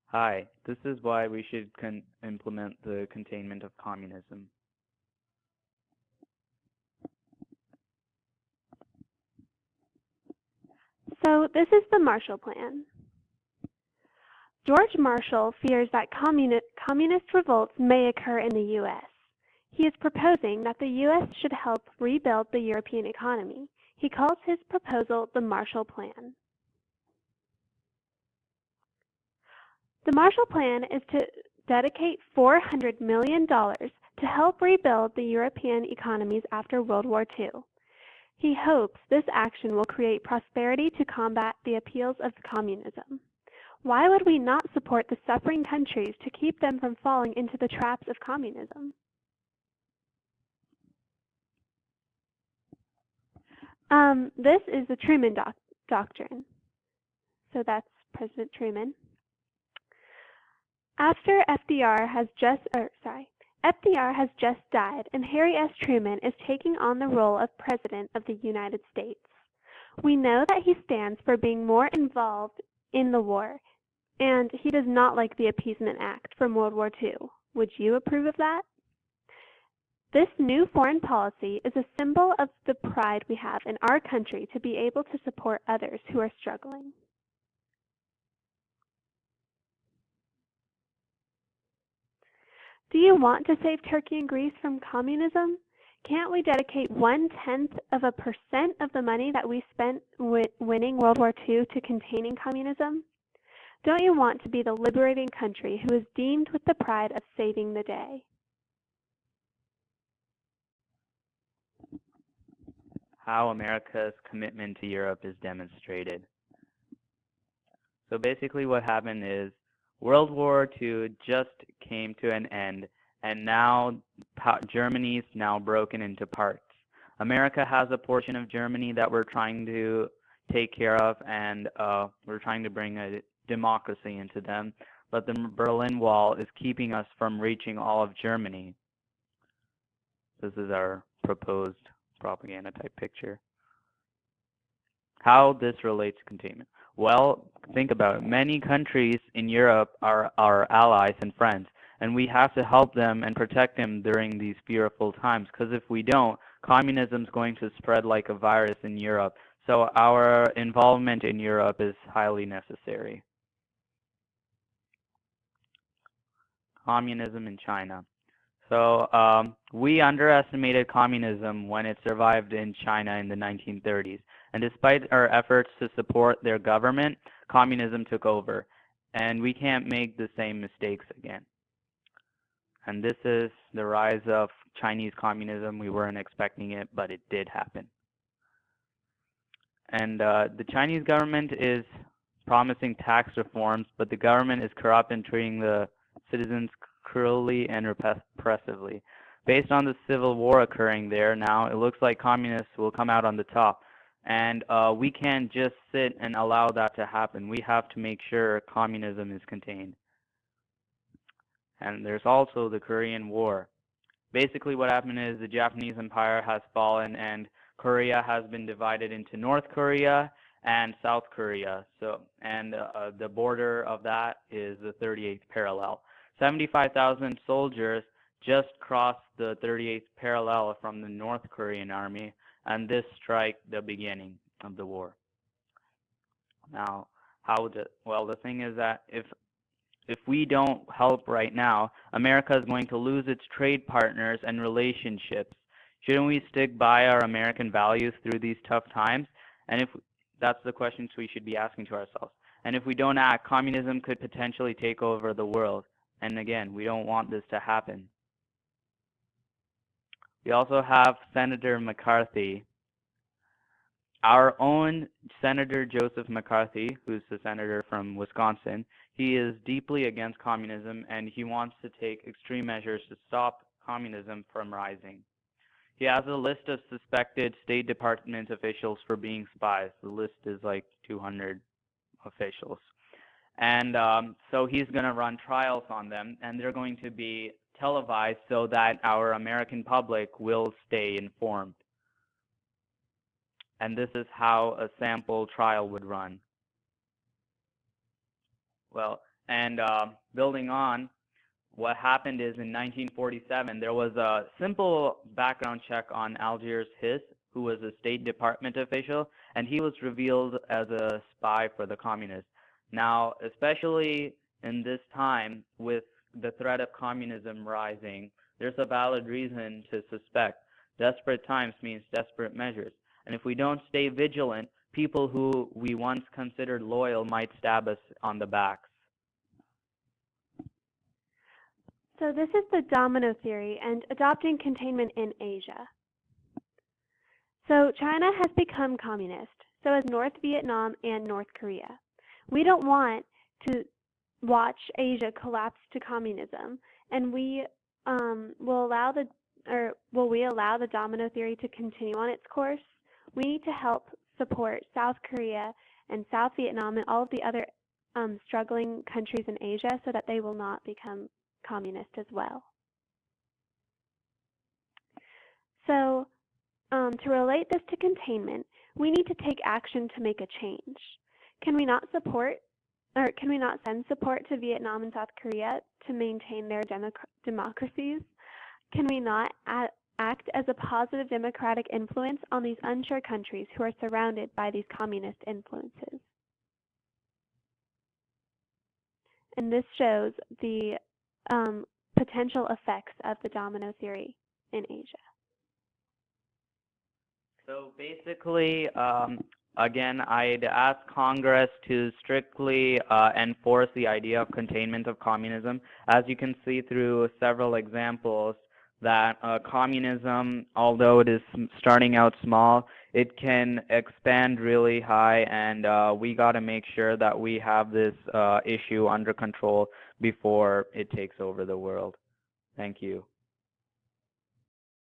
Hi, this is why we should implement the containment of communism. So this is the Marshall Plan. George Marshall fears that communist revolts may occur in the U.S. He is proposing that the U.S. should help rebuild the European economy. He calls his proposal the Marshall Plan. The Marshall Plan is to dedicate $400 million to help rebuild the European economies after World War II. He hopes this action will create prosperity to combat the appeals of communism. Why would we not support the suffering countries to keep them from falling into the traps of communism? This is the Truman Doctrine. So that's President Truman. After FDR has just died, and Harry S. Truman is taking on the role of President of the United States. We know that he stands for being more involved in the war, and he does not like the Appeasement Act from World War II. Would you approve of that? This new foreign policy is a symbol of the pride we have in our country to be able to support others who are struggling. Do you want to save Turkey and Greece from communism? Can't we dedicate 0.1% of the money that we spent winning World War II to containing communism? Don't you want to be the liberating country who is deemed with the pride of saving the day? How America's commitment to Europe is demonstrated. So basically what happened is World War II just came to an end, and now Germany's now broken into parts. America has a portion of Germany that we're trying to take care of, and we're trying to bring a democracy into them, but the Berlin Wall is keeping us from reaching all of Germany. This is our proposed propaganda type picture. How this relates to containment. Well, think about it. Many countries in Europe are our allies and friends, and we have to help them and protect them during these fearful times, because if we don't, communism is going to spread like a virus in Europe. So our involvement in Europe is highly necessary. Communism in China. So we underestimated communism when it survived in China in the 1930s. And despite our efforts to support their government, communism took over. And we can't make the same mistakes again. And this is the rise of Chinese communism. We weren't expecting it, but it did happen. And the Chinese government is promising tax reforms, but the government is corrupt and treating the citizens cruelly and repressively. Based on the civil war occurring there now, it looks like communists will come out on the top. And we can't just sit and allow that to happen. We have to make sure communism is contained. And there's also the Korean War. Basically what happened is the Japanese Empire has fallen, and Korea has been divided into North Korea and South Korea. And the border of that is the 38th parallel. 75,000 soldiers just crossed the 38th parallel from the North Korean army, and this struck the beginning of the war. Now, well, the thing is that if we don't help right now, America is going to lose its trade partners and relationships. Shouldn't we stick by our American values through these tough times? And that's the questions we should be asking to ourselves. And if we don't act, communism could potentially take over the world. And again, we don't want this to happen. We also have Senator McCarthy. Our own Senator Joseph McCarthy, who's the senator from Wisconsin, he is deeply against communism, and he wants to take extreme measures to stop communism from rising. He has a list of suspected State Department officials for being spies. The list is like 200 officials. And so he's going to run trials on them, and they're going to be televised so that our American public will stay informed. And this is how a sample trial would run. Well, And building on, what happened is in 1947, there was a simple background check on Algiers Hiss, who was a State Department official, and he was revealed as a spy for the communists. Now, especially in this time with the threat of communism rising, there's a valid reason to suspect. Desperate times means desperate measures. And if we don't stay vigilant, people who we once considered loyal might stab us on the backs. So this is the domino theory and adopting containment in Asia. So China has become communist, so has North Vietnam and North Korea. We don't want to watch Asia collapse to communism, and we will allow the domino theory to continue on its course. We need to help support South Korea and South Vietnam and all of the other struggling countries in Asia so that they will not become communist as well. So to relate this to containment, we need to take action to make a change. Can we not send support to Vietnam and South Korea to maintain their democracies? Can we not act as a positive democratic influence on these unsure countries who are surrounded by these communist influences? And this shows the potential effects of the domino theory in Asia. So basically, again, I'd ask Congress to strictly enforce the idea of containment of communism. As you can see through several examples, that communism, although it is starting out small, it can expand really high, and we got to make sure that we have this issue under control before it takes over the world. Thank you.